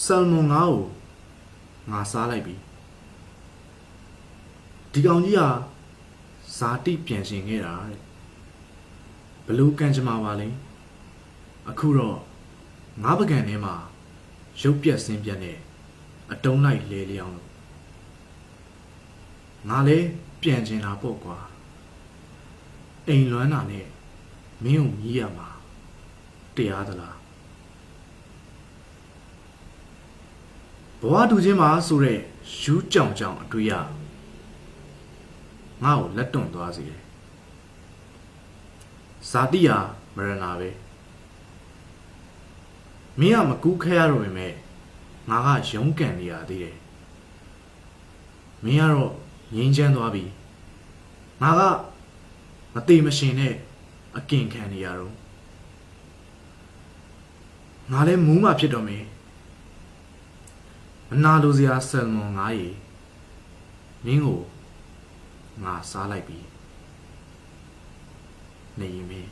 ဆယ်မွန်ငါ့ကိုငါစားလိုက်ပြီဒီကောင်ကြီးဟာဇာတိပြန်ရှင်ခဲ့တာတဲ့ဘလို့ကန်ကြမှာပါလဲအခုတော့ငါးပကံထဲမှာရုပ်ပြက်ဆင်းပြက်နဲ့အတုံးလိုက်လဲလျောင်းလို့ငါလဲပြန်ကျင်တာပေါ့ကွာအိမ်လွမ်းတာနဲ့မင်းကိုမြည်ရမှာတရားသလားဘဝတူချင်းမှာဆိုတဲ့ယူးကြောင်ကြောင်အတွေ့ရငါ့ကိုလက်တွန့်သွားစေတယ်ဇာတိဟာမရဏပဲမင်းကမကူးခဲရတော့ပေမဲ့ငါကရုန်းကန်နေရသေးတယ်မင်းကတော့ငြိမ်းချမ်းသွားပြီငါကမတိမရှင်နဲ့အကင်ခံနေရတော့ငါလည်းမူးမှဖြစ်တော့မယ်မနာလိုစရာဆယ်မွန်ငါရေမင်းကိုငါစားလိုက်ပြီနေရင်မင်း